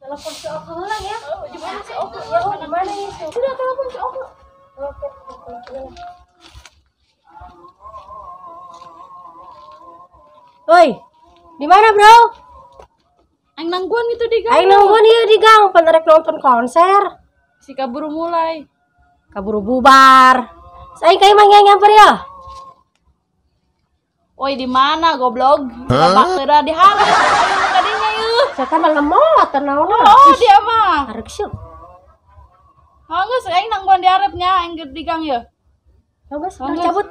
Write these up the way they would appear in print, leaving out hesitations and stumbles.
Telepon si Oka ulang ya. Oh, gimana si Oka? Ya, oh, gimana ini? Sudah telepon si Oka. Oke, Oi, di mana bro? Aing nangguan itu di gang. Aing nungguan ieu di gang, penderek nonton konser. Si kaburu mulai. Kaburu bubar. Saya kayak mangga nyamper ya. Oi di mana goblok? Babak teu di halu. Kadinya yeuh. Saya kan lemot tenauna. Oh, dia mah. Harek syuk. Geus aing nangguan di arepnya, aing di gang ya. Bagus, cabut.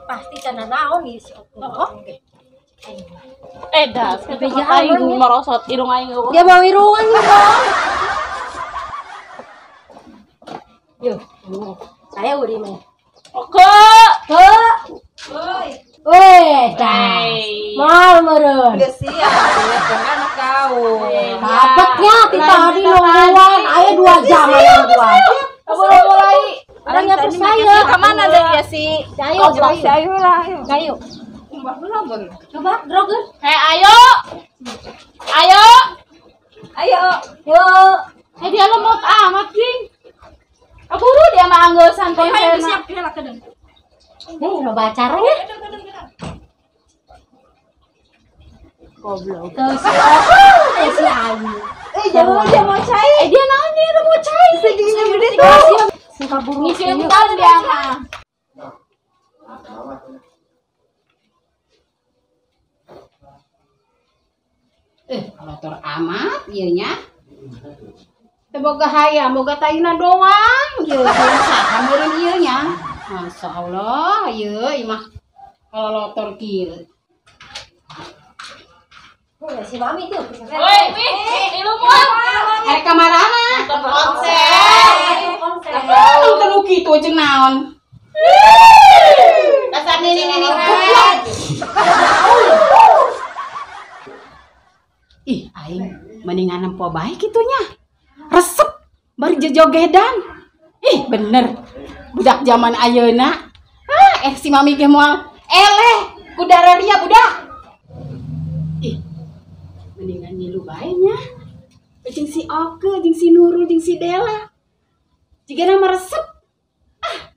Pasti cenah naon ieu si Oka. Oke. Dah, aing merosot hidung aing. Dia mau irungan nih, Bang. Yuk, saya udah main. Oke. Woi, dah. Mal meureun. Geus siap, anak kau. Dapatnya ti tadi nungguan, aya 2 jam nungguan. Kaburu mulai. Orang nyamper saya. Ka mana deh ya si? Ayo, Ayo lah. ayo. Coba droger. Ayo. Ayo. Ayo. Yuk. Dia lemot amat, Ging. Kaburu dia mah angeusan konserna. Nih, loba acaranya. Goblok. Tuh si Ayu. Jangan dia mau cai. Dia nanya itu mau cai. Segini gede tuh. Si kabur Ngisi bentar dia mah. Kotor amat ieu nya. Teu boga hayam, boga tayuna doang. Ieu saha meureun ieu nya. Masyaallah, ieu imah kololotor kieu. si Mami tuh. Woi, Mi, ilmuwan. Arek ka marana? Nonton konser. Nonton nu kitu jeung naon? Dasar nini. Ih, aing mendingan nempo bae kitunya. Resep bari jogedan. Ih, bener. Budak zaman ayeuna. Si Mami ge moal eleh ku dararia budak. Ih, mendingan ngilu bae nya. Jeung si Oke, jeung si Nurul, jeung si Dela. Jiga nama resep.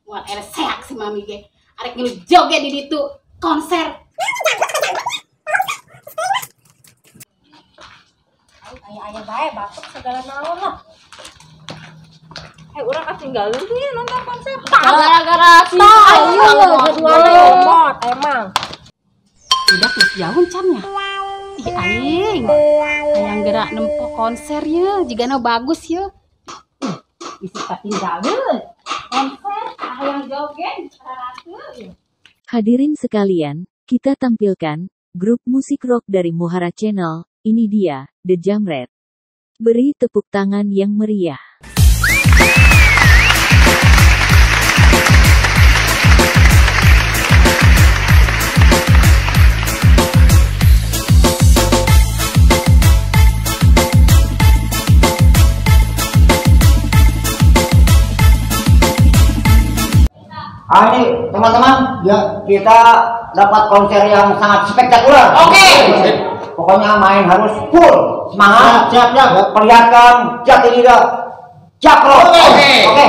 Moal eleh seak si Mami ge. Arek ngilu joget di ditu konser. Ayah bae bapak segala naon lah. Urang ketinggalan tuh ya nonton konser. Gara-gara si Ayu keduanya lemot emang. Udah geus jauh cannya. Ih aing. Hayang gerak nempo konser ye, jigana bagus ye. Bisa katinggalin. Konser hayang joget sararatu. Hadirin sekalian, kita tampilkan grup musik rock dari Muhara Channel. Ini dia, The Jamret. Beri tepuk tangan yang meriah. Ini teman-teman, ya kita dapat konser yang sangat spektakuler. Oke. Pokoknya main harus full semangat. Siap. Perlihatkan jati diri Jakro. Oke.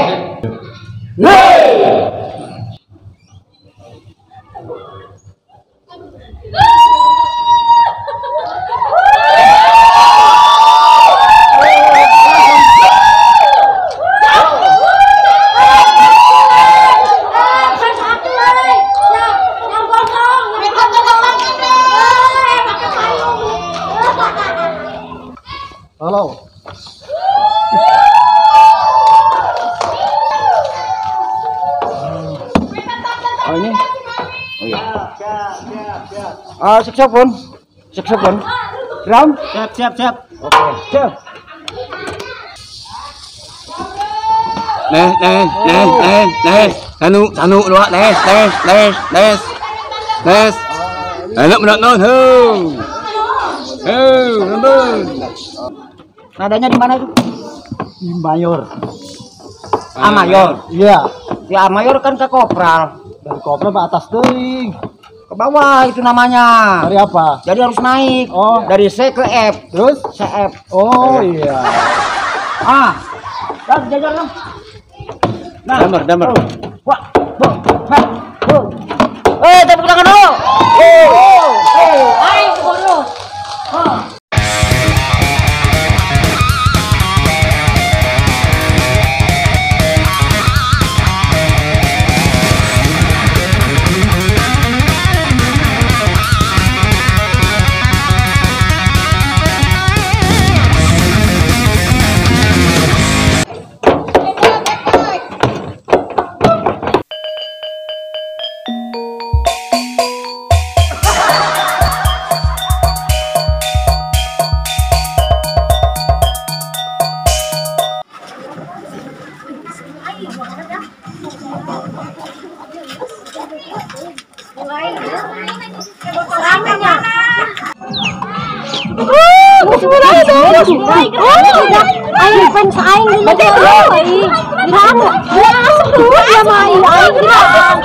Halo. Oh ini. Oh iya. Saksofon. Saksofon. Drum. Siap. Oke. Siap. Nes. Sanu dua, nes. Enak menonton. Nonton. Nadanya di mana itu? Di mayor. A mayor. Iya. Di A mayor kan ke kopral. Dari kopral ke atas teuing. Ke bawah itu namanya. Dari apa? Jadi harus naik. Oh. Dari C ke F. Terus? C F. Oh iya. Jajar dong. Damar. Wah. Tepuk tangan dulu. Ayo guru. Aing pen saing di betul. Girang. Ya mai aing girang.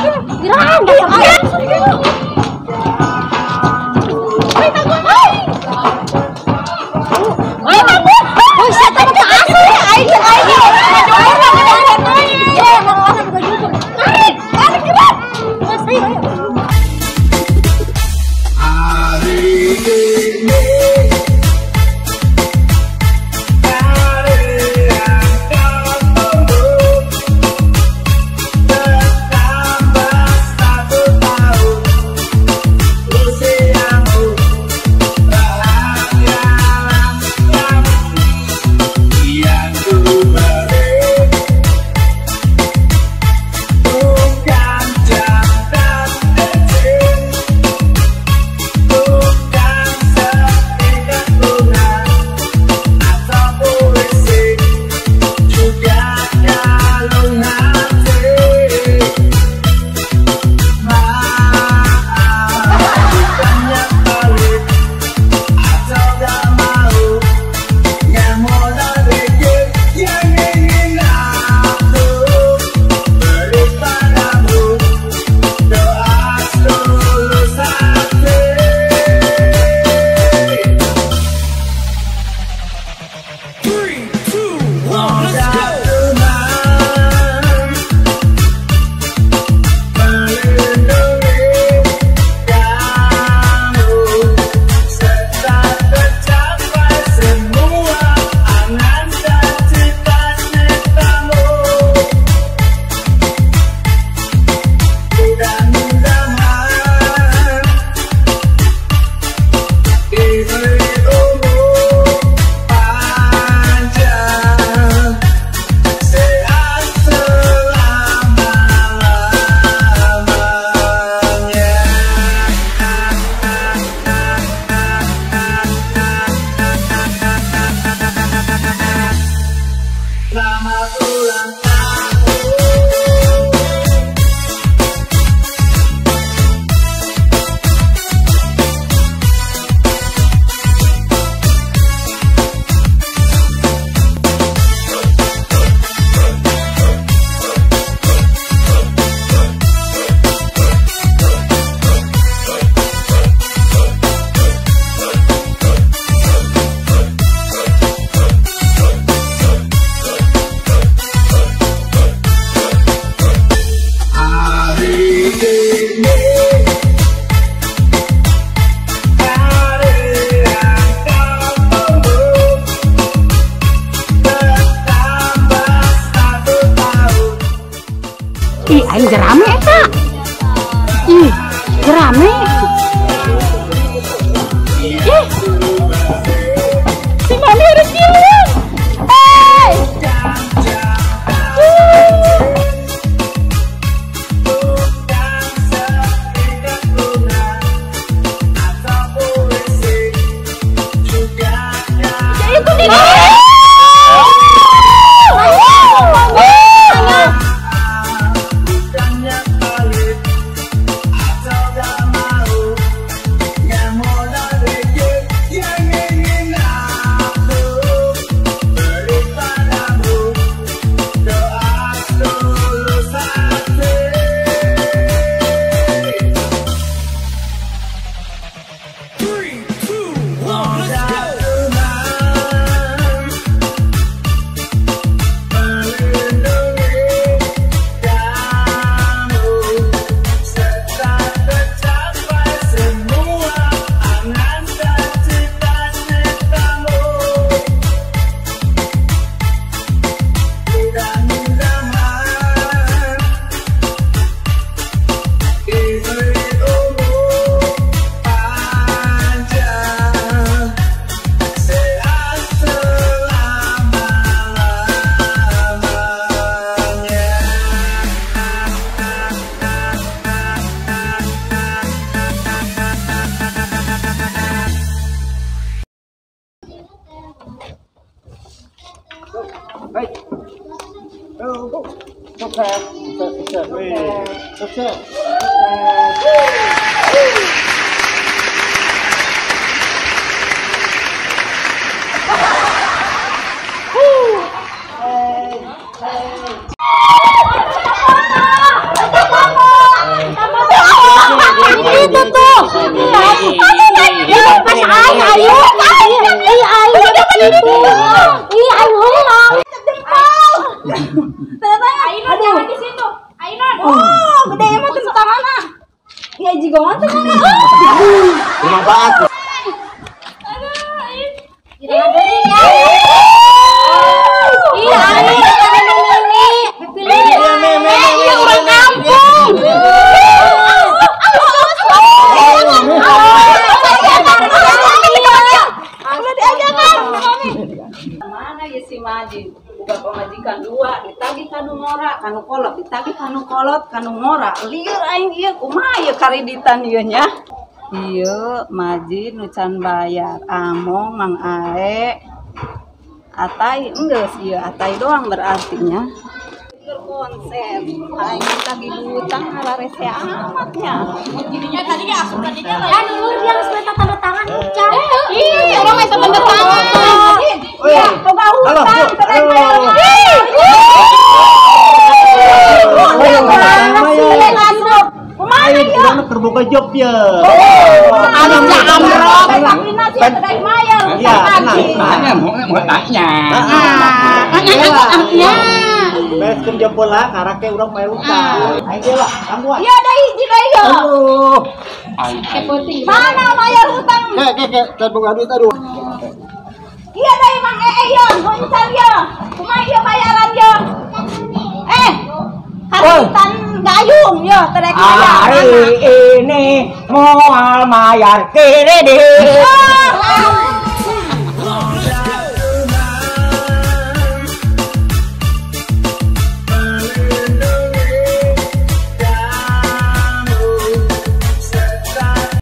Ih, aing jerame eta. Ih, jerame. Ih. Si Mami ada cium. Hey. Sukses. Itu tuh. Pas ayo. Ainun jangan di situ. Ainun. Oh, gede mah tepuk tangan ah. Ya jigongan tuh kan. Bermanfaat. Iya, ini orang kampung. Mana ya si Majid? Bukan pemajikan dua, ditagih kanu ngora, kanu kolot, ditagih kanu kolot, kanu ngora. Lieur aing ieu kumaha ieu kareditan ieu nya? Ieu Majid nu can bayar, Among, Mang Ae, Atai enggeus ieu, Atai doang berartinya. Konser, aing ditagih hutang ala rese amatnya. Jadinya tadinya asup tadinya Ya dulu dia harus minta tanda tangan Cang. Iya, orang minta tanda tangan. Ya, boga hutang terus Ayo, udah terbuka job ya. Iya, Tanya mau tanya. Beres kerja bola, karake urang bayar utang. Ayo lah, tangguh. iya ada hiji deui ya. Aduh. Mana bayar hutang? Terbuka duit aduh. Iya deui Mang ya, goncal ya. Kumaha ieu bayaran ya? Haritan gayung ya, terek hari ini mau mayar kredit.